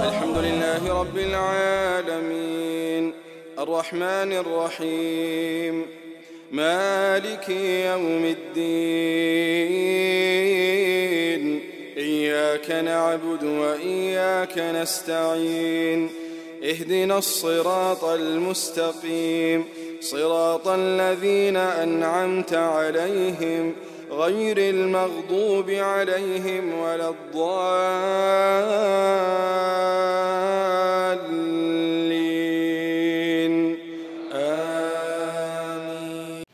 الحمد لله رب العالمين الرحمن الرحيم مالك يوم الدين إياك نعبد وإياك نستعين اهدنا الصراط المستقيم صراط الذين أنعمت عليهم غير المغضوب عليهم ولا الضالين آمين.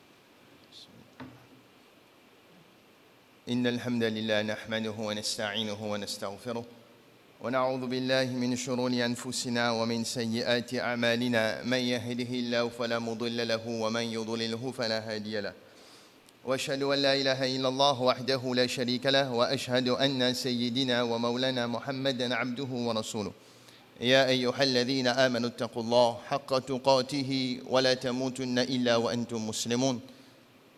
إن الحمد لله نحمده ونستعينه ونستغفره ونعوذ بالله من شرور أنفسنا ومن سيئات أعمالنا من يهده الله فلا مضل له ومن يضلله فلا هادي له وأشهد أن لا إله إلا الله وحده لا شريك له وأشهد أن سيدنا ومولانا محمدا عبده ورسوله يا أيها الذين آمنوا اتقوا الله حق تقاته ولا تموتن إلا وأنتم مسلمون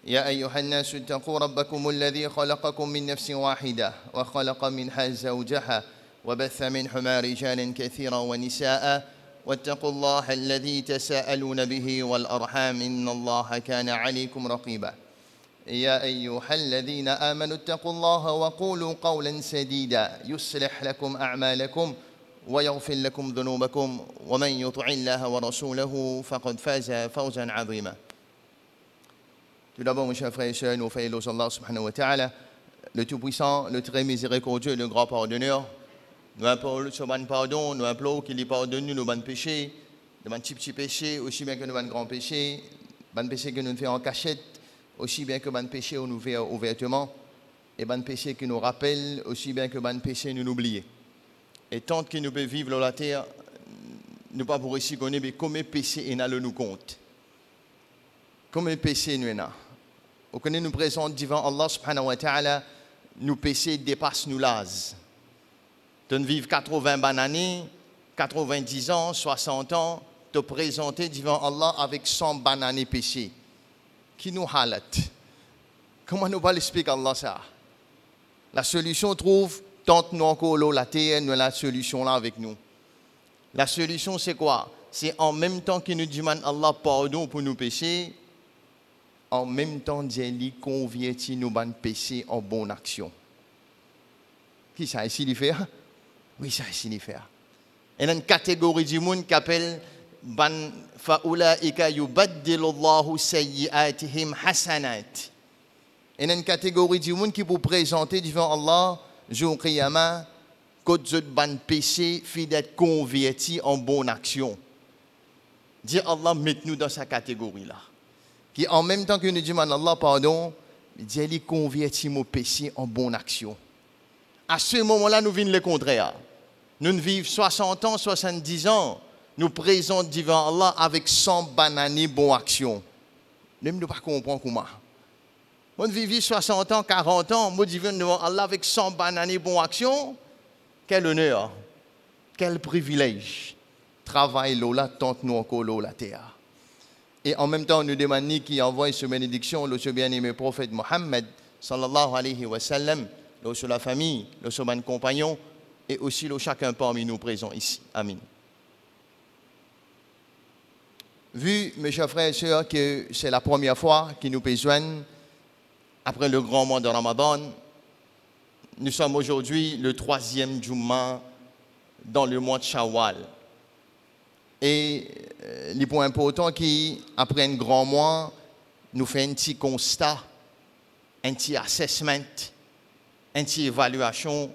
يا أيها الناس اتقوا ربكم الذي خلقكم من نفس واحدة وخلق منها زوجها وبث منهما رجالا كثيرا ونساء واتقوا الله الذي تساءلون به والأرحام إن الله كان عليكم رقيبا يا أيها الذين آمنوا اتقوا الله وقولوا قولا سديدا يصلح لكم أعمالكم ويغفر لكم ذنوبكم ومن يطع الله ورسوله فقد فاز فوزا عظيما. Tout d'abord, mes chers frères et sœurs, nous faisons Allah subhanahu wa ta'ala, le Tout-Puissant, le très miséricordieux, le grand pardonneur. Nous implorons ce bon pardon, nous implorons qu'il pardonne nos bons péchés, de bons petits péchés, aussi bien que nos bons grands péchés, bons péchés que nous faisons en cachette, aussi bien que bons péchés que nous faisons ouvertement, et bons péchés qui nous rappellent, aussi bien que bons péchés nous oublions. Et tant que nous pouvons vivre dans la terre, nous ne pouvons pas pour ici connaître combien de péchés nous compte. Combien de péchés nous avons. Au que nous présentons devant Allah subhanahu wa ta'ala, nos péchés dépassent nos l'âge. De vivre 80 années, 90 ans, 60 ans, te présenter devant Allah avec 100 années péchés. Qui nous halat? Comment nous va l'expliquer Allah ça? La solution trouve, tant nous encore la terre, nous la solution là avec nous. La solution c'est quoi? C'est en même temps que nous demandons Allah pardon pour nos péchés, en même temps Dieu convertit nos bonnes péchés en bonne action. Qui ça ici le faire? Oui, ça ici le faire. Il y a une catégorie du monde qui appelle ban faulaika yubaddilullahu sayyi'atihim hasanat. Il y a une catégorie du monde qui vous présenter devant Allah jour qiyamah que vous ban péché fait d'être converti en bonne action. Dis Allah mettez-nous dans cette catégorie là. Qui en même temps que nous demandons Allah pardon, Dieu lui convertit mon péché en bonne action. À ce moment-là, nous vivons le contraire. Nous vivons 60 ans, 70 ans, nous présentons devant Allah avec 100 années bonne action. Nous ne pouvons pas comprendre comment. Nous vivons 60 ans, 40 ans, nous vivons devant Allah avec 100 années bonne action. Quel honneur, quel privilège. Travail là, tant nous encore la terre. Et en même temps, nous demandons qui envoie cette bénédiction, le bien-aimé prophète Mohammed, sallallahu alayhi wa sallam, sur la famille, sur mes compagnons, et aussi chacun parmi nous présents ici. Amin. Vu, mes chers frères et sœurs, que c'est la première fois que nous joindre après le grand mois de Ramadan, nous sommes aujourd'hui le 3e Jumma dans le mois de Shawwal. Et le point important qui, après un grand mois, nous fait un petit constat, un petit assessment, une petite évaluation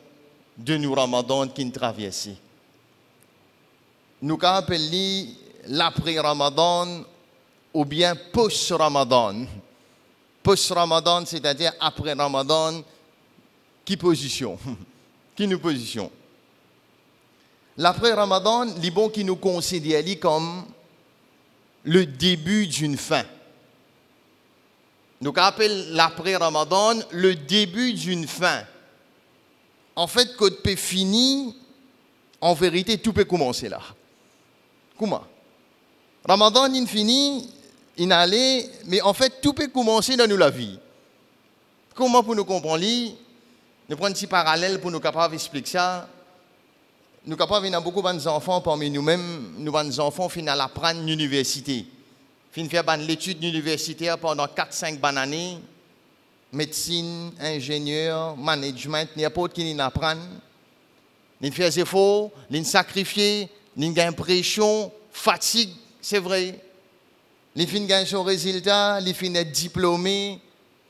de nos Ramadan qui nous traversent. Nous appelons l'après-Ramadan ou bien post-Ramadan. Post-Ramadan, c'est-à-dire après Ramadan, qui position? Qui nous position? L'après-Ramadan, les bons qui nous considèrent comme le début d'une fin. Nous appelons l'après-Ramadan le début d'une fin. En fait, quand tu fini, en vérité, tout peut commencer là. Comment? Ramadan, il finit, il allait, mais en fait, tout peut commencer dans la vie. Comment pour nous comprendre? Nous prenons un petit parallèle pour nous capables d'expliquer ça. nous capables venir beaucoup d'enfants parmi nous-mêmes, nous des enfants finissent à apprendre l'université. Finissent faire l'étude universitaire pendant 4-5 années, médecine, ingénieur, management, n'importe qui n'apprend. Ils font des efforts, ils sacrifient, ils gagnent pression, fatigue, c'est vrai. Ils gagnent son résultat, ils finissent diplômés,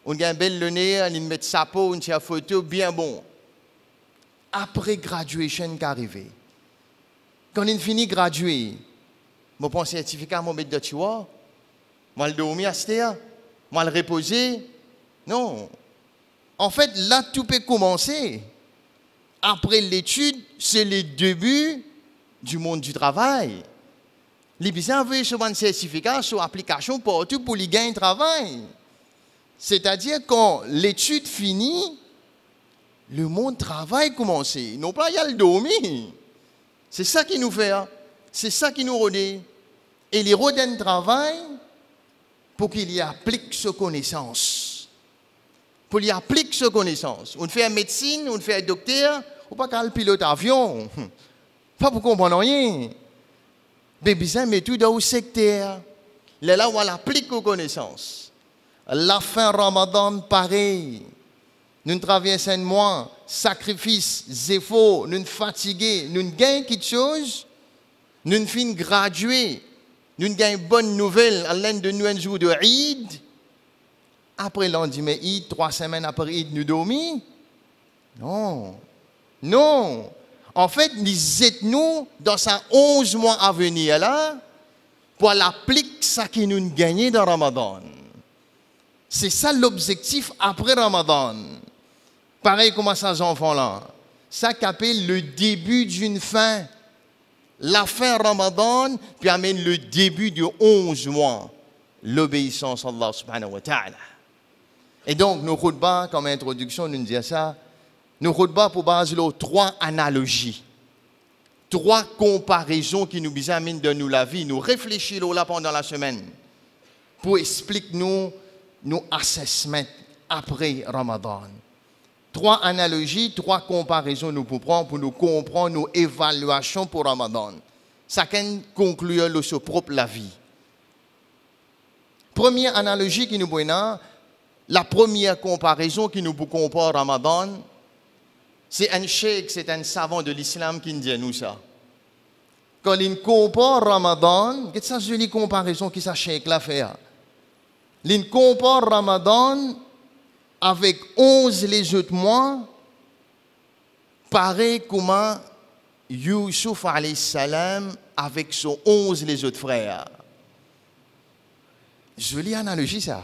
on gagne belle lumière, ils mettent sa peau, une photo, bien bon. Après graduation qui arrive, quand ils finissent de graduer, je prends un certificat, je mets de tu vois, je vais dormir à cette heure, je vais le reposer. Non. En fait, là, tout peut commencer. Après l'étude, c'est le début du monde du travail. Les besoins envoyer sur un certificat, sur application partout pour les gagner travail. C'est-à-dire quand l'étude finit, le monde du travail commence. Non pas y a le dormir. C'est ça qui nous fait. C'est ça qui nous rôde. Et les rodins travail pour qu'il y applique ses connaissances. Pour qu'il y applique ses connaissances. On fait médecine, on fait docteur, on pas qu'à le pilote avion. Pas pour comprendre rien. Mais besoin de tout dans le secteur. Là où on applique aux connaissances. La fin Ramadan, pareil. Nous traversons un mois, sacrifice, efforts, nous fatigués, nous gagnons quelque chose, nous finissons graduer, nous gagnons une bonne nouvelle à l'un de nous un jour de Eid. Après le lendemain Eid, 3 semaines après Eid, nous dormons. Non. Non. En fait, nous êtes-nous dans ces 11 mois à venir là pour appliquer ce que nous gagnons dans Ramadan. C'est ça l'objectif après Ramadan. Pareil comme ces enfants-là. Ça qu'appelle le début d'une fin. La fin Ramadan, puis amène le début de 11 mois. L'obéissance à Allah subhanahu wa ta'ala. Et donc, nos khutbahs, comme introduction, nous disons ça. Nos khutbahs pour base de 3 analogies. 3 comparaisons qui nous amènent de nous la vie. Nous réfléchissons là pendant la semaine. Pour expliquer nous nos assessments après Ramadan. 3 analogies, 3 comparaisons nous pour prendre pour nous comprendre nos évaluations pour Ramadan. Chacun conclut sur propre la vie. Première analogie qui nous donne, la première comparaison qui nous compare Ramadan, c'est un cheikh, c'est un savant de l'islam qui nous dit nous ça. Quand il compare Ramadan, qu'est-ce que c'est jolie comparaison que ça cheikh là fait? Il compare Ramadan avec 11 les autres mois, pareil comme Youssouf alayhi salam avec son 11 les autres frères. Jolie analogie ça.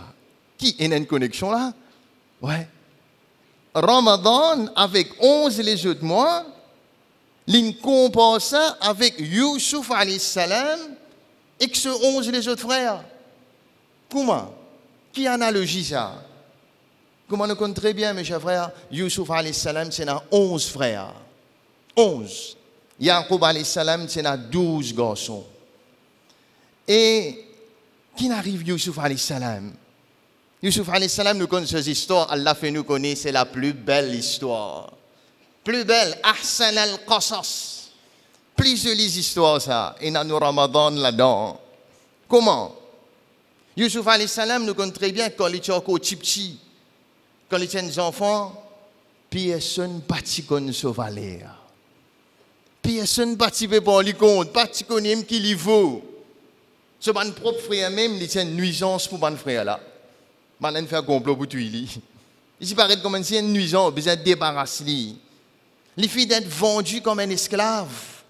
Qui a une connexion là? Ouais. Ramadan avec 11 les autres mois, il compare ça avec Youssouf alayhi salam et ce 11 les autres frères. Comment? Qui analogie ça? Comment nous connaissons très bien, mes chers frères, Youssouf alayhi salam, c'est 11 frères. 11. Yaqub alayhi salam, c'est 12 garçons. Et qui n'arrive Youssouf alayhi salam? Youssouf alayhi salam, nous connaissons cette histoire, Allah fait nous connaître, c'est la plus belle histoire. Plus belle, Ahsan al-Qasas. Plus jolie histoire ça, et dans nos Ramadan là-dedans. Comment? Youssouf alayhi salam, nous connaissons très bien quand il était encore petit. Quand il était des enfants, personne ne bâtit comme ce valet. Personne ne bâtit pour lui compte, bâtit comme qui lui vaut. Ce mon propre frère même, il était une nuisance pour mon frère là. Il fait un complot pour tuer lui. Il paraît comme une nuisance, besoin de débarrasser lui. Il fait d'être vendu comme un esclave.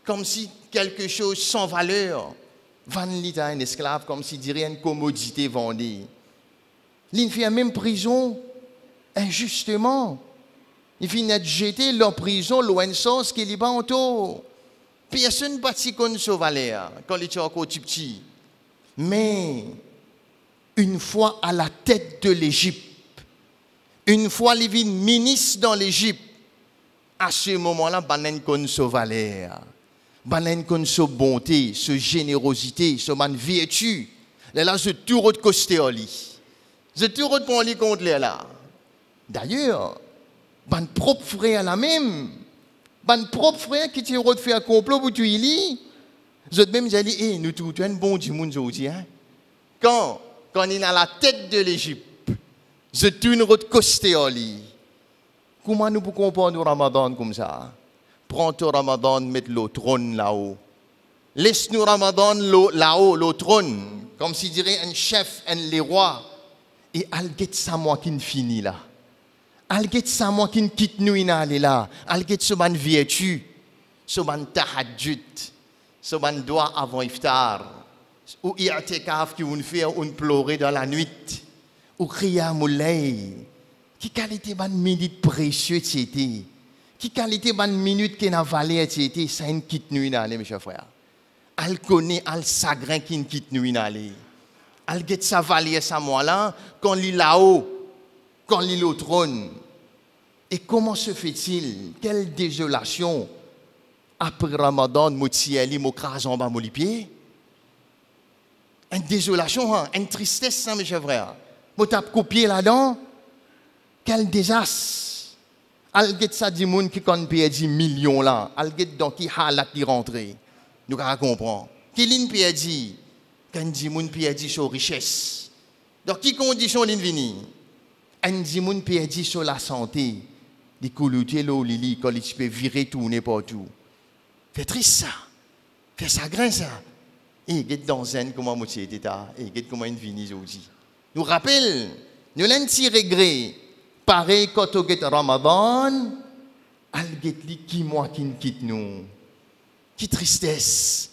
Comme si quelque chose sans valeur. Vendre un esclave comme si dirait une commodité vendue. Il fait la même prison injustement. Il finit de jeter leur prison loin de sauce qui est en tout. Personne ne bâtit comme ce valeur quand il était encore petit. Mais une fois à la tête de l'Égypte, une fois il vient ministre dans l'Égypte, à ce moment-là, banen kon so valeur, banen kon so bonté, so générosité, so man vertu. Là, je tout autre costé oli. Je tout autre pour lui contre là. D'ailleurs, ban propre frère la même, Ban propre frère qui t'a fait un complot pour tu y je même j'ai dit, eh, nous tous, tu es un bon du monde aujourd'hui. Hein? Quand il est à la tête de l'Égypte, je tourne de côté au lit. Comment nous pouvons comprendre le Ramadan comme ça? Prends ton Ramadan, mets le trône là-haut. Laisse-nous Ramadan là-haut, le trône, comme si dirait un chef, un les rois. Et alget ça moi qui ne finit là. Alget ça moi qui ne quitte nous inale là. Alget ce man vertu, ce man tahajjud, ce man doit avant iftar. Ou i'tikaf qui on fait on pleurer dans la nuit. Ou qiyamul layl. Qui qualité ban minute précieuse c'était. Qui qualité ban minute qui n'a valeur c'était, ça une quitte nous inale mes chers frères. Al connaît al sagrin qui ne quitte nous inale. Al get sa valeur ça moi là quand il là-haut, quand il au trône. Et comment se fait-il? Quelle désolation après Ramadan, mon ciel, mon crase en bas, mon pied. Une désolation, hein? Une tristesse, ça, mes chers frères. Mon tape copier là-dedans. Quel désastre. Al get ça dit moun qui kon perdu millions là. Al get dans qui halat qui rentrer. Nous allons comprendre. Qui l'in perdu? Quand dit moun perdu sur richesse. Dans qui condition l'in vini? Un dit moun perdu sur la santé. Des couloutiers là lili quand il peut virer tout n'importe où. Fait triste ça. Fait chagrin ça. Et get dans zen comment moitié d'état et get comment une vini aujourd'hui. Nous rappelle, nous l'un petit regret. Pareil quand on get Ramadan, al get li qui moi qui ne quitte nous. Qui tristesse.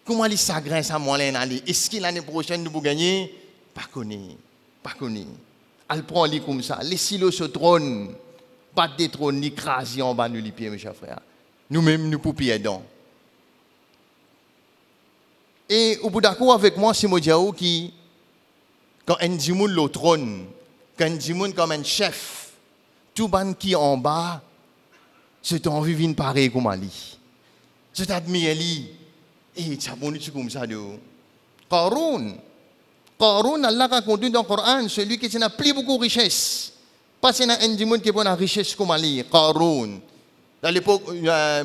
Comment les chagrins ça moi l'en aller. Est-ce que l'année prochaine nous pour gagner? Pas connu. Pas connu. Al prend li comme ça, laissez-le sur trône. Pas de trône ni crasi en bas nous les pieds mes chers frères. Nous-mêmes nous pour pieds dedans. Et au bout d'accord avec moi, c'est Modiao qui, quand un dimoun le trône, quand un dimoun comme un chef, tout ban qui en bas, c'est envie de pareil comme Ali. Je t'admire Ali. Et ça bon tu comme ça de. Qarun, Allah raconte dans le Coran, celui qui n'a plus beaucoup de richesse. Pas c'est un dimoun qui a une richesse comme Ali, Qarun. Dans l'époque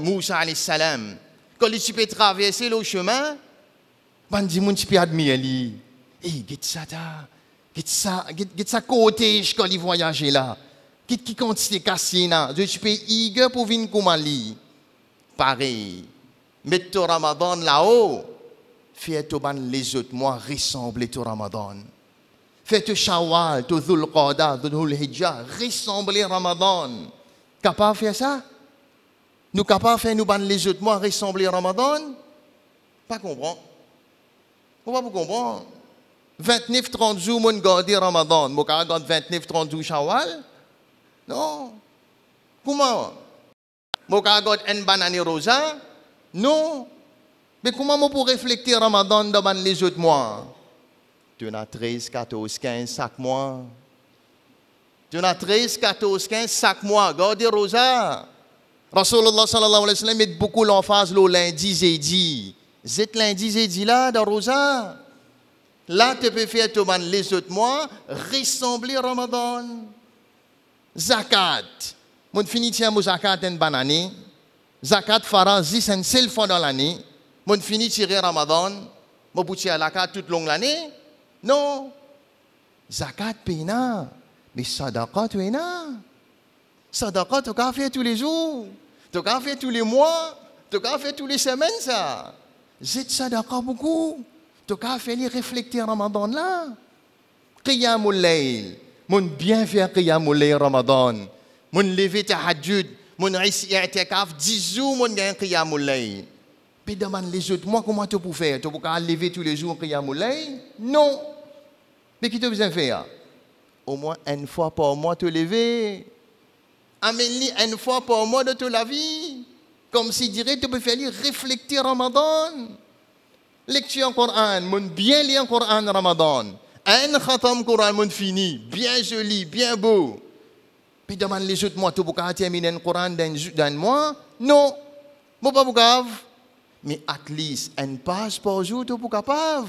Moussa alayhi salam, quand il peut traverser le chemin, bandi moun peut admirer lui. Eh, get ça côté quand il voyage là. Qui quantité cassé là, je suis eager pour venir comme Ali. Pareil. Mettre ton Ramadan là-haut, faites les autres mois ressembler au Ramadan. Faites Shawwal, Dhul Qa'dah, Dhul Hijjah, ressembler Ramadan. Capable de faire ça? Nous capables de faire nous les autres mois ressembler Ramadan? Pas comprendre. Pourquoi vous comprendre? 29-30 jours, mon garder Ramadan. Mon garde 29-30 jours Shawwal? Non. Comment? Mon garde une banane rosa? Non. Mais comment on peut réfléchir Ramadan dans les autres mois? Tu as 13, 14, 15 chaque mois. Tu as 13, 14, 15 chaque mois. Gardez rosa. Rasulullah sallallahu alayhi wa sallam met beaucoup l'emphase le lundi jeudi. C'est lundi jeudi là dans rosa. Là tu peux faire tout les autres mois ressembler Ramadan. Zakat. Mon fini tiens mon zakat en banane. Zakat fara 10 seule fois dans l'année. Mon fini tirer Ramadan. Mon bouti à la carte toute longue l'année. Non. Zakat pena. Mais sadaqa tu es là. Sadaqa tu as fait tous les jours. Tu as fait tous les mois. Tu as fait tous les semaines ça. Zit sadaqa beaucoup. Tu as fait les réfléchir Ramadan là. Qiyamul layl. Mon bien faire qiyamul layl Ramadan. Mon lever tahajjud. Mon i'tikaf 10 jours mon gain qiyamul layl. Puis demande les autres moi comment tu peux faire? Tu peux pas lever tous les jours qiyamul layl? Non. Mais qui tu besoin faire? Au moins une fois par mois te lever. Amène-lui une fois par mois de toute la vie. Comme si dirait tu peux faire réfléchir Ramadan. Lecture Coran, mon bien lire Coran Ramadan. Un khatam Coran mon fini, bien joli, bien beau. Puis demande les autres mois tu peux pas terminer le Coran d'un mois? Non. Bon pas capable. Mais at least une page par jour tu peux capable.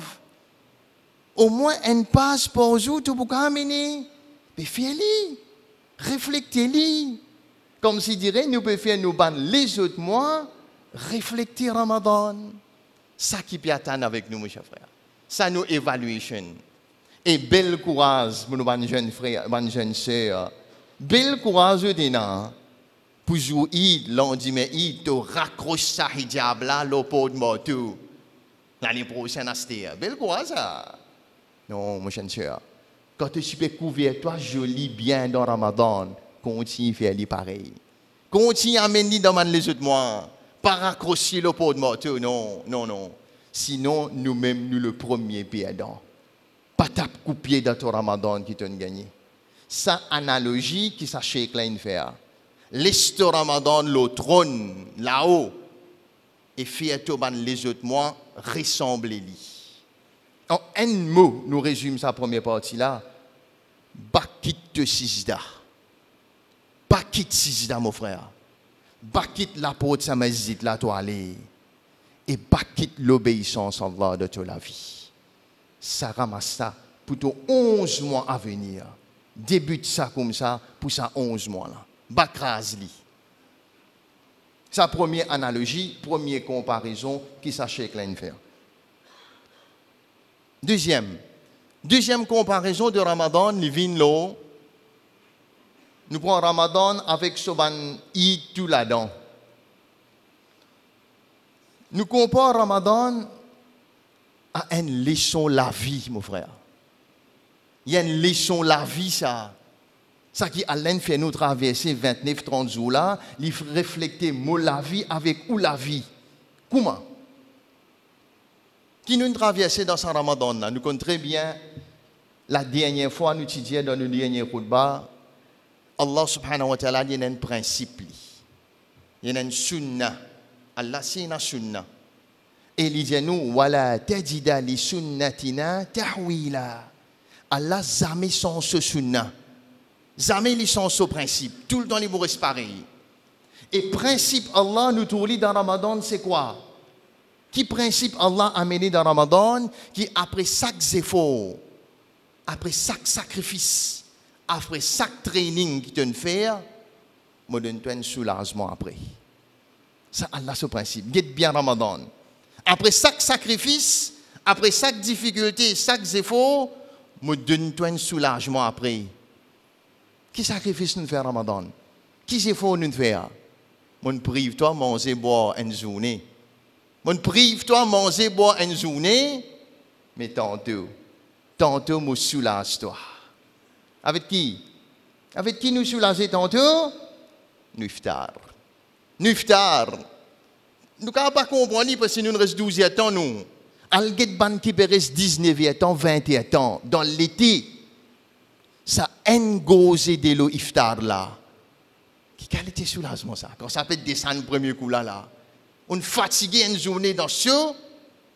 Au moins une page par jour tu peux amener. Mais fais-le. Réfléchis-le. Comme si dirait, nous pouvons faire nous ban les autres mois, réfléchir Ramadan. Ça qui peut attendre avec nous, mes chers frères. Ça nous évaluation. Et bel courage pour nos jeunes frères, nos jeunes sœurs. Bel courage pour jouer Eid, lundi, mais Eid, tu raccroches ça hijab là, l'oppo de moto. L'année prochaine, c'est bel courage ça. Non, mon jeune sœur. Quand tu peux couvrir toi joli bien dans Ramadan, continue à faire pareil. Continue à mener dans les autres mois. Pas raccrocher l'oppo de moto, non, non, non. Sinon, nous-mêmes, nous le premier perdant. Pas tape coupier dans ton Ramadan qui t'a gagné. Ça, analogie qui s'achète Cheikh faire. Laisse ton Ramadan le trône là-haut et fais-toi les autres mois ressembler-lui. En un mot, nous résumons sa première partie là. Bakit de Sisda. Bakit Sisda, mon frère. Bakit la porte samazit la toile. Et bakit l'obéissance à Allah de toute la vie. Ça ramasse ça pour 11 mois à venir. Débute ça comme ça pour ça 11 mois là. Bakrazli. Sa première analogie, première comparaison qui s'achète là faire. Deuxième comparaison de Ramadan, le vin l'eau. Nous prenons Ramadan avec Soban Eid tout là-dedans. Nous comparons Ramadan à une leçon la vie, mon frère. Il y a une leçon la vie, ça. Ça qui Alain fait nous traverser 29-30 jours là, il refléter mot la vie avec où la vie. Comment? Qui nous traversé dans ce Ramadan là, nous connaissons très bien la dernière fois nous étudions dans le dernier khutbah, Allah subhanahu wa ta'ala il y a un principe, il y a une sunnah. Allah c'est une sunnah. Et il dit nous wala tajida li sunnatina tahwila. Allah jamais sans ce sunnah. Jamais ils sont ce principe. Tout le temps, ils vont rester pareil. Et principe Allah nous tourne dans Ramadan, c'est quoi? Qui principe Allah a amené dans Ramadan? Qui après chaque effort, après chaque sacrifice, après chaque training qui te fait, me donne un soulagement après. Ça, Allah, ce principe. Guette bien Ramadan. Après chaque sacrifice, après chaque difficulté, chaque effort, me donne un soulagement après. Qui sacrifice nous fait Ramadan? Qui effort nous fait? Mon prive toi manger boire une journée. Mon prive toi manger boire une journée, mais tantôt me soulage toi. Avec qui? Avec qui nous soulager tantôt? Nuftar. Nous ne pouvons pas comprendre parce que nous restons 12 ans nous. Alget ban qui reste 19 ans, 20 ans dans l'été. Ça engose de l'eau iftar là. Qui qualité soulagement ça? Quand ça peut descendre le premier coup là. On fatigué une journée dans ce,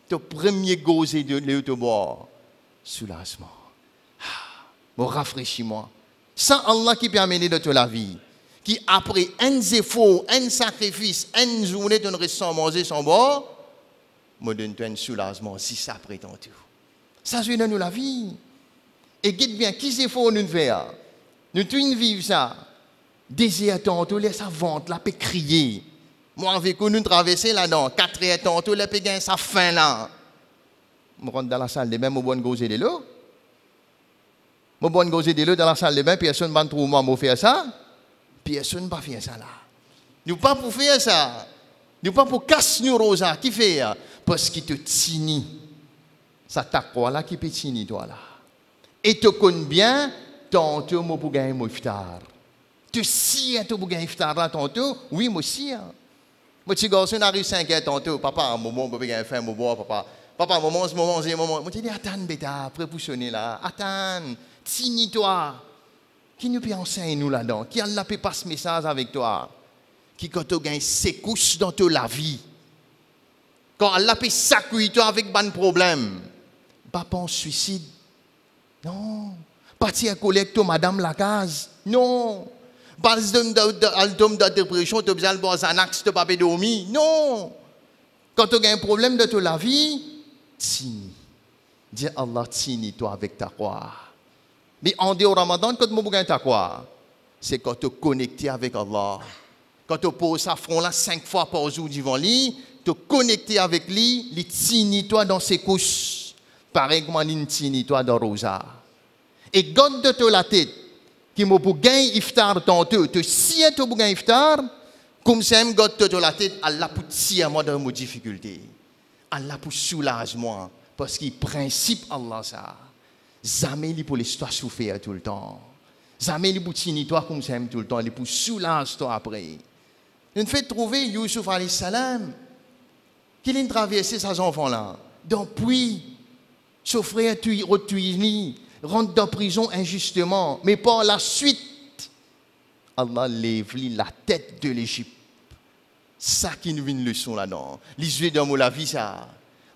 le premier gose de l'eau de boire. Soulagement. Mon rafraîchissement. Ça Allah qui peut amener de toute la vie. Qui après un effort, un sacrifice, une journée de ne rester sans manger, sans boire, me donne un soulagement si ça prétend tout. Ça joue dans nous la vie. Et guide bien, qui c'est faut nous faire? Nous tous vivre ça. Désir tantôt, laisse sa vente, là, peut crier. Moi, avec nous traverser là-dedans, 4 heures tantôt, là, peut gagner sa faim là. Je rentre dans la salle de bain, je vais gauzer de l'eau. Je vais gauzer de l'eau dans la salle de bain, personne ne va trouver moi pour faire ça. Personne ne va faire ça là. Nous pas pour faire ça. Nous pas pour casser nos rosas. Qui fait? Parce qu'il te tini. Ça t'a quoi là qui peut tini toi là. Et tu connais bien, tantôt moi pour gagner mon iftar. Tu sais tu pour gagner iftar là tantôt? Oui, moi aussi. Moi petit garçon arrive 5 heures tantôt. Papa, maman, pour gagner faim, mon boire, papa. Papa, maman, maman. Moi tu dis attends bêta, prépositionner là. Attends, tini toi. Qui nous peut enseigner nous là-dedans? Qui Allah peut passer ce message avec toi? Qui quand tu gagnes secousse dans ta vie? Quand Allah peut s'accueillir toi avec ban problème? Pas en suicide? Non. Partir à collecte madame la case? Non. Pas de dépression, tu as besoin de boire un axe, tu pas dormir? Non. Quand tu as un problème de ta vie, tini. Dis Allah, tini toi avec ta croix. Mais en dehors Ramadan, quand tu as quoi? c'est quand tu es connecté avec Allah. Quand tu poses sa front là 5 fois par jour devant lui, tu es connecté avec lui, il tient toi dans ses couches. Pareil comme il tient toi dans Rosa. Et garde de toi la tête, qui m'a pour gagner iftar tantôt, te sied pour gagner iftar, comme ça, garde de toi la tête, Allah pour tirer moi dans mes difficultés. Allah pour soulager moi. Parce que principe Allah ça. Jamais il pour l'histoire souffrir tout le temps. Jamais il pour tenir toi comme ça tout le temps, il pour soulager toi après. Nous fait trouver Youssouf alayhi salam qu'il a traversé ses enfants là. Donc puis souffrir tuer rentre dans prison injustement, mais par la suite Allah lève la tête de l'Égypte. Ça qui nous vient une leçon là-dedans. Les yeux dans la vie ça.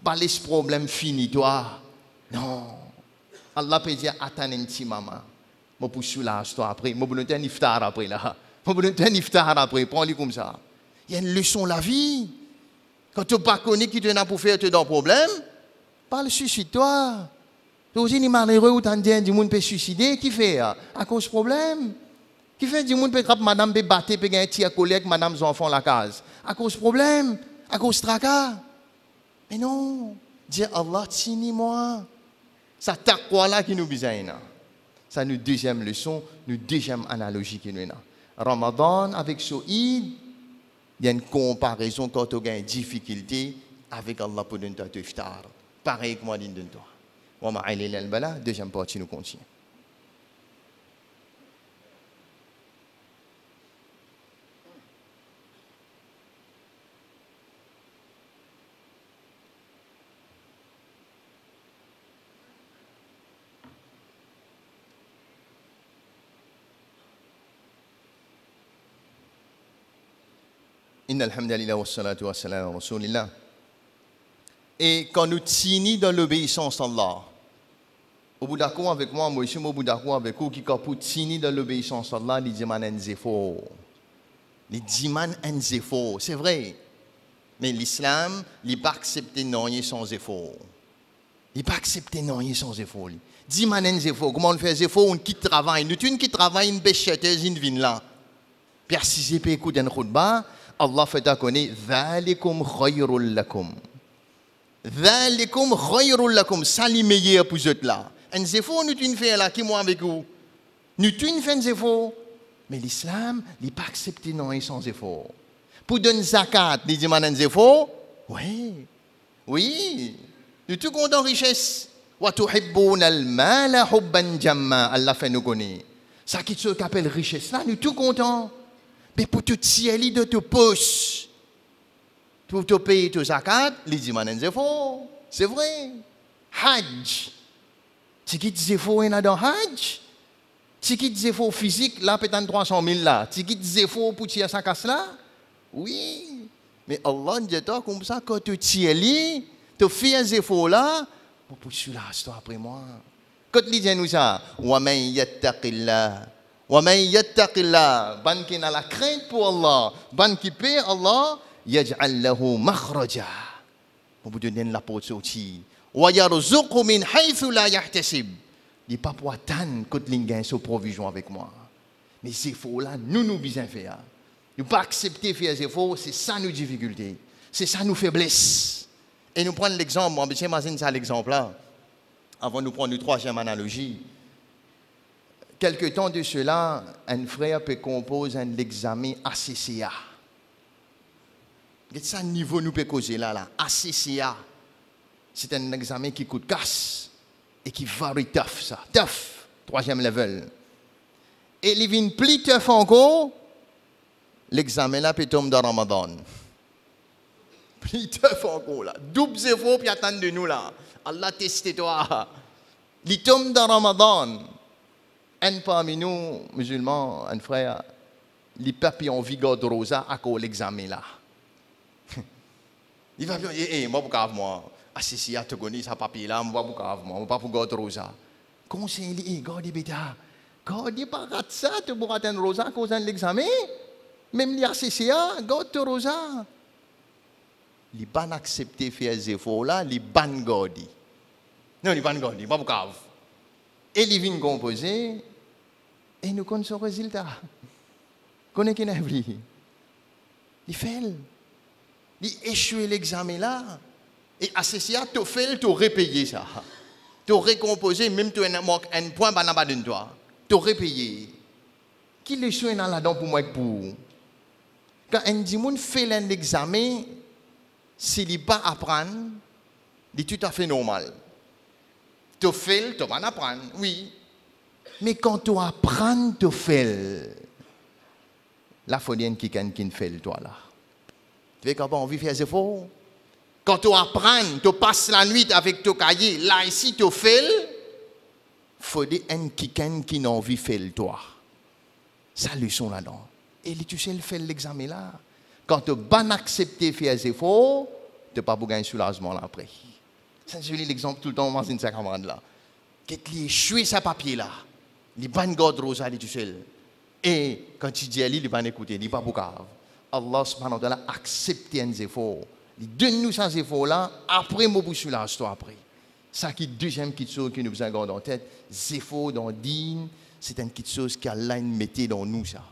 Pas les problèmes finis toi. Non. Allah peut dire attends un petit maman. Moi pour soulager toi après, moi pour nous tenir iftar après là. Moi pour nous tenir iftar après, prends-le comme ça. Il y a une leçon la vie. Quand tu pas connais qui te n'a pour faire te dans problème, parle suicide-toi. Tu aussi ni malheureux ou t'en dis du monde peut suicider, qui fait à cause problème. Qui fait du monde peut attraper madame peut battre peut gagner tir collègue madame enfants la case. À cause problème, à cause tracas. Mais non, dis Allah tini moi. Ça taqwa là qui nous besoin. Ça nous deuxième leçon, nous deuxième analogie qui nous là. Ramadan avec Soïd, il y a une comparaison quand tu as une difficulté avec Allah pour donner ta iftar. Pareil que moi dit de toi. On va aller là, deuxième partie nous continue. Inna alhamdulillah wa salatu wa salam wa rasulillah. Et quand nous tenons dans l'obéissance à Allah, au bout d'accord avec moi aussi, au bout d'accord avec vous, qui quand vous tenez dans l'obéissance à Allah, il dit man un zéfo. Il dit man un zéfo. C'est vrai. Mais l'islam, il n'a pas accepté non sans effort. Il n'a pas accepté non sans effort. Dit man un zéfo. Comment on fait zéfo? On quitte travail. Nous tous qui travaillent, une bécheteuse, une vine là. Puis si j'ai pas écouté un khutbah, Allah fait à connaître Dhalikum khayrul lakum. Dhalikum khayrul lakum. Ça li meilleur pour vous là. Un zéfo nous tu fait là qui moi avec vous. Nous tu fait un zéfo. Mais l'islam, il n'est pas accepté non sans effort. Pour donner zakat, il dit man un zéfo. Oui. Oui. Nous tout content richesse. Wa tuhibbuna al-mala hubban jamma. Allah fait nous connaître. Ça qui se appelle richesse là, nous tout content. Mais pour tout tirer de te poche, pour te payer ton zakat, les dimanes c'est faux. C'est vrai. Hajj. Tu quittes zéfo dans Hajj. Tu quittes zéfo physique, là, peut-être 300 000 là. Tu quittes zéfo pour tirer sa casse là. Oui. Mais Allah dit toi comme ça, quand tu tires, tu fais un zéfo là, pour soulager toi après moi. Quand il dit nous ça, wa man yattaqillah. وَمَنْ يَتَّقِ اللَّهَ ban qui n'a la crainte pour Allah, ban qui paie Allah, يَجْعَلْ لَهُ مَخْرَجًا. Pour vous donner la porte sortie. وَيَرْزُقْهُ مِنْ حَيْثُ لَا يَحْتَسِبْ. Il n'est pas pour attendre que tu aies une provision avec moi. Mais c'est faux là, nous besoin faire. Nous pas accepter faire ces faux, c'est ça nos difficultés. C'est ça nos faiblesses. Et nous prenons l'exemple, moi, je m'imagine ça l'exemple là. Avant de nous prendre une troisième analogie. Quelque temps de cela, un frère peut composer un examen ACCA. Quel ça niveau nous peut causer là, ACCA. C'est un examen qui coûte casse et qui varie tough ça. Tough, troisième level. Et il vient plus tough encore, l'examen là peut tomber dans Ramadan. Plus tough encore là. Double zéro puis attendre de nous là. Allah teste toi. Il tombe dans Ramadan. Un parmi nous, musulmans, un frère, les papis ont vigueur de rosa à cause de l'examen là. Il va dire, moi, moi, si tu connais ce papier là, moi, moi, pas pour garder rosa. Conseil, garde bêta. Garde pas ça, tu pourras atteindre rosa à cause de l'examen. Même les ACCA, garde rosa. Les ban accepter faire des efforts là, les ban garder. Non, les ban garder, pas pour grave. Et les vignes composées, et nous connaissons le résultat. Connais qui n'a pas il fait. Il échoue l'examen là. Et à ceci, tu fais, tu aurais payé ça. Tu aurais composé, même tu as un point, tu n'as pas de toi. Tu aurais payé. Qui l'échoue là-dedans pour moi pour? Quand un dimoun fait l'examen, s'il n'est pas apprendre, c'est tout à fait normal. Tu fais, tu vas apprendre, oui. Mais quand tu apprends, tu fais. La folie qui fait toi là. Tu veux qu'on envie de faire des efforts? Quand tu apprends, tu passes la nuit avec ton cahier, là ici tu fais, il faut des qui n'a envie de faire toi. Ça leçon là-dedans. Et tu sais le faire l'examen là. Quand tu vas accepter de faire des efforts, tu n'as pas gagner soulagement là après. Ça je lis l'exemple tout le temps dans une camarade là. Quand il échoue sa papier là, il va garder rosa tu sais. Et quand tu dis à lui, il va écouter, il va pas beaucoup. Allah subhanahu wa ta'ala accepte les efforts. Il donne nous ces efforts là, après mon bouche soulage toi après. Ça qui est deuxième petite chose que nous avons gardé en tête, les efforts dans dîne, c'est une petite chose qu'Allah mettait dans nous ça.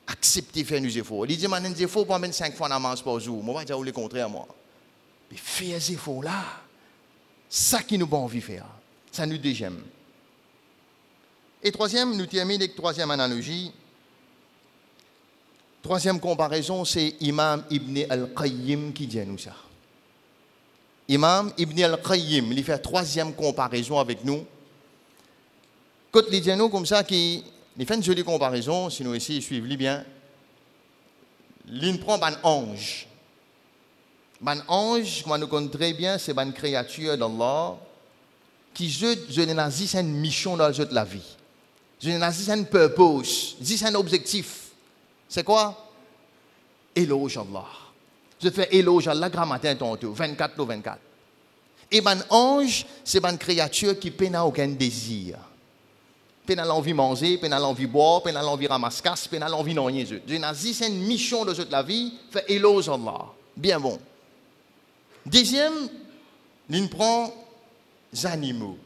Accepter faire nos efforts. Il dit man des efforts pour mettre 5 fois namaz par jour. Moi va dire le contraire moi. Mais faire ces efforts là, ça qui nous bon envie faire. Ça nous deuxième. Et troisième, nous terminons avec troisième analogie. Troisième comparaison, c'est Imam Ibn al-Qayyim qui dit nous ça. Imam Ibn al-Qayyim, il fait troisième comparaison avec nous. Quand il dit nous comme ça, il fait une jolie comparaison, si nous ici suivons bien. Il prend un ange. Un ange, comme nous connaissons très bien, c'est une créature d'Allah qui je n'ai une mission dans la vie. Je n'ai un purpose, un objectif. C'est quoi? Éloge Allah. Je fais éloge Allah grand matin tantôt, 24 ou 24. Et un ange, c'est une créature qui n'a aucun désir. Il n'a l'envie de manger, il n'a l'envie de boire, il n'a l'envie de ramasser casse, il n'a l'envie de rien. Je n'ai une mission de la vie, fait éloge Allah. Bien bon. Deuxième, il prend les animaux.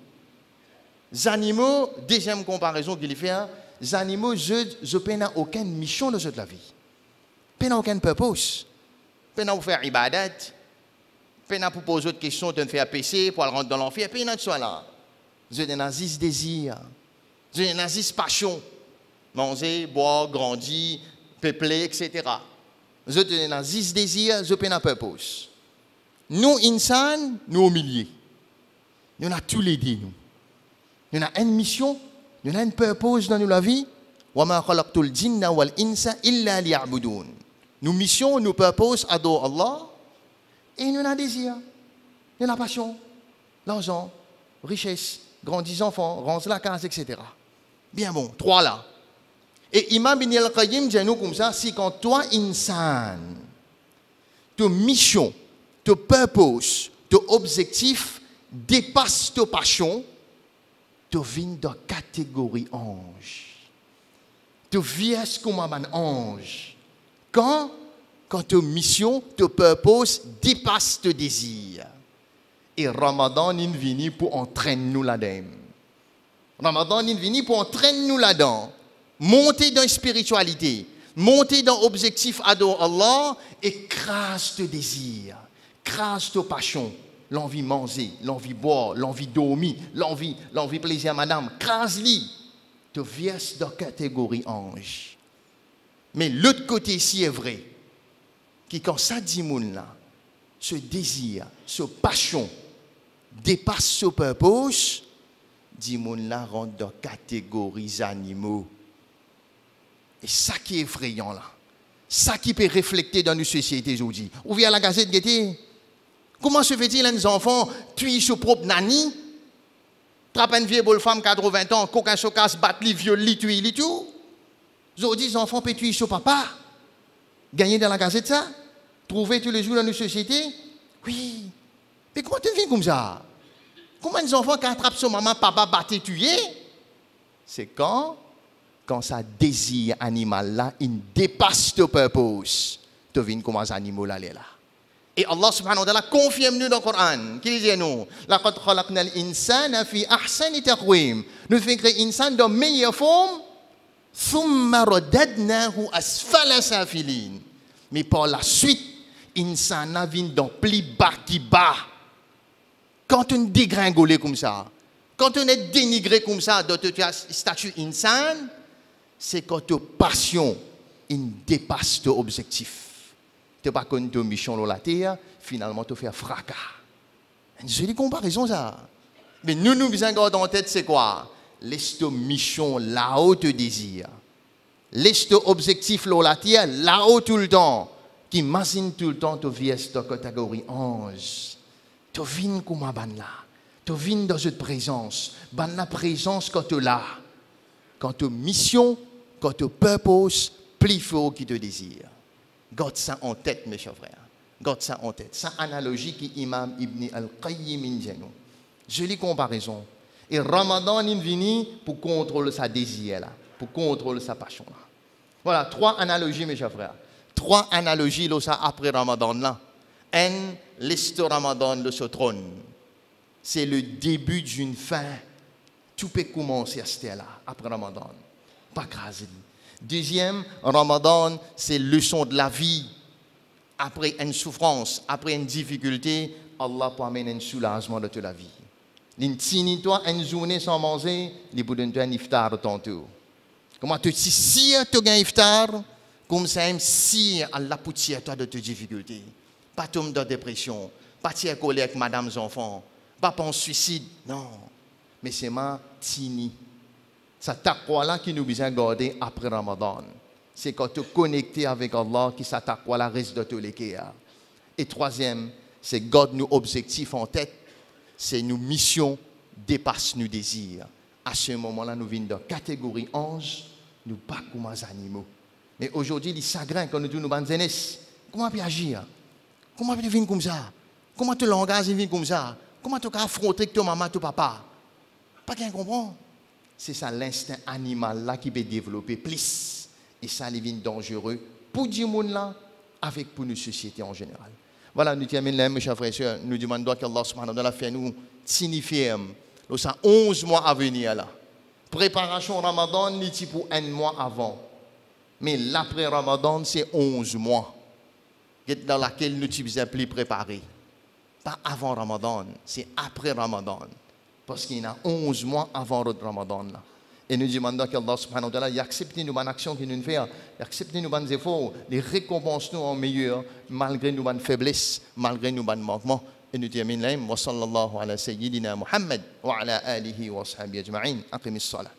Les animaux, deuxième comparaison qu'il fait, les animaux, je n'ai aucune mission de la vie. Je n'ai aucun purpose. Je n'ai pas faire ibadat. Je n'ai pas poser d'autres questions, de me faire pécher, pour rentrer dans l'enfer. Je n'ai pas ça là. Je n'ai pas de désir. Je n'ai pas de passion. Manger, boire, grandir, peupler, etc. Je n'ai pas de désir, je n'ai pas de purpose. Nous, insan, nous au milieu. Nous avons tous les deux. Nous avons une mission, nous avons un purpose dans la vie. وَمَا خَلَقْتُ الْجِنَّ وَالْإِنسَ إِلَّا لِيَعْبُدُونَ. Nos missions, nos purposes, adorent Allah. Et nous avons un désir, nous avons la passion, l'argent, richesse, grandir enfants, ranger la case, etc. Bien bon, trois là. Et Imam Ibn al-Qayyim dit nous comme ça, c'est quand toi, insan, ta mission, ton purpose, ton objectif dépasse ta passion, tu viens de catégorie ange. Tu viens comme un ange. Quand ta mission, ton purpose dépasse tes désirs. Et Ramadan est venu pour entraîner nous là-dedans. Ramadan est venu pour entraîner nous là-dedans. Monter dans la spiritualité, monter dans l'objectif adorer Allah et crase tes désirs, crase tes passions. L'envie de manger, l'envie de boire, l'envie de dormir, l'envie de plaisir à madame, crase-li. Tu viens de la catégorie ange. Mais l'autre côté ici est vrai. Que quand ça dit moun là, ce désir, ce passion dépasse ce purpose, dit moun là rentre dans la catégorie animaux. Et ça qui est effrayant là, ça qui peut refléter dans nos sociétés aujourd'hui. Ou via la gazette Guetté. Comment se fait-il les enfants tuent son propre nani? Trappe une vieille bonne femme 80 ans, coquin chocasse, bat li, viole li, tue li tout. Aujourd'hui, les enfants peuvent tuer son papa. Gagner dans la gazette ça? Trouver tous les jours dans nos sociétés? Oui. Mais comment tu vis comme ça? Comment les enfants qui attrapent son maman, papa, battent, tuer? C'est quand ça désir animal là, il dépasse ton purpose. Tu vis comme un animal là. Et Allah subhanahu wa ta'ala confirme nous dans le Coran. Qui dit nous? لَقَدْ خَلَقْنَا الْإِنسَانَ فِي أَحْسَنِ تَقْوِيمٍ. Nous faisons créer l'insan dans la meilleure forme Thumma radadnahu asfala safilin. Mais par la suite, insana vient dans plus bas qui bas. Quand on dégringolé comme ça, quand on est dénigré comme ça dans ton statut insane, c'est quand ta passion dépasse ton objectif. Tu n'as pas connu ta mission dans la terre, finalement tu fais un fracas. Une jolie comparaison ça. Mais nous besoin garder en tête c'est quoi? Laisse ta mission là-haut te désir. Laisse ton objectif dans la terre là-haut tout le temps. Qui imagine tout le temps tu vis dans la catégorie ange. Tu vis comme un ban là. Tu vis dans cette présence. Ban la présence quand tu es là. Quand tu as mission, quand tu as purpose, plus fort qui te désire. Garde ça en tête, mes chers frères. Garde ça en tête. C'est une analogie qui Imam Ibn al-Qayyim dit. Jolie comparaison. Et Ramadan est venu pour contrôler sa désir là, pour contrôler sa passion là. Voilà, 3 analogies, mes chers frères. 3 analogies là, ça après Ramadan là. Un, l'est Ramadan de ce trône. C'est le début d'une fin. Tout peut commencer à ce là après Ramadan. Pas grâce. Deuxième, Ramadan, c'est leçon de la vie. Après une souffrance, après une difficulté, Allah peut amener un soulagement de toute la vie. Toi une journée sans manger, il peut donner un iftar tantôt. Comment tu dis si tu as un iftar, comme ça, si Allah peut tirer toi de tes difficultés. Pas tomber dans la dépression, pas tirer colère avec madame enfants, pas penser suicide, non. Mais c'est ma tini. C'est taqwa là qui nous besoin garder après Ramadan. C'est quand tu es connecté avec Allah qui ça taqwa là reste de tous les cas. Et troisième, c'est garder nos objectifs en tête. C'est nos missions dépassent nos désirs. À ce moment-là, nous venons de la catégorie ange, nous pas comme des animaux. Mais aujourd'hui, les chagrins, quand nous disons nos jeunesse, comment tu agir? Comment tu vivre comme ça? Comment tu langages vivre comme ça? Comment tu affronter avec ton maman, ton papa? Pas qu'un comprend. C'est ça l'instinct animal là qui peut développer plus. Et ça devient dangereux pour du monde là, avec pour nos sociétés en général. Voilà, nous terminons là, mes chers frères et sœurs. Nous demandons qu'Allah subhanahu wa ta'ala fait nous signifier. Nous avons 11 mois à venir là. Préparation Ramadan, c'est pour 1 mois avant. Mais l'après Ramadan, c'est 11 mois. Dans laquelle nous sommes plus préparés. Pas avant Ramadan, c'est après Ramadan. Parce qu'il y a 11 mois avant le Ramadan. Là. Et nous demandons qu'Allah subhanahu wa ta'ala accepte nos bonnes actions qu'il nous fait, accepte nos bonnes efforts, les récompense nous en meilleur, malgré nos bonnes faiblesses, malgré nos bonnes manquements. Et nous terminons là, wa sallallahu ala sayyidina Muhammad wa ala alihi wa sahbihi ajma'in. Aqimis salat.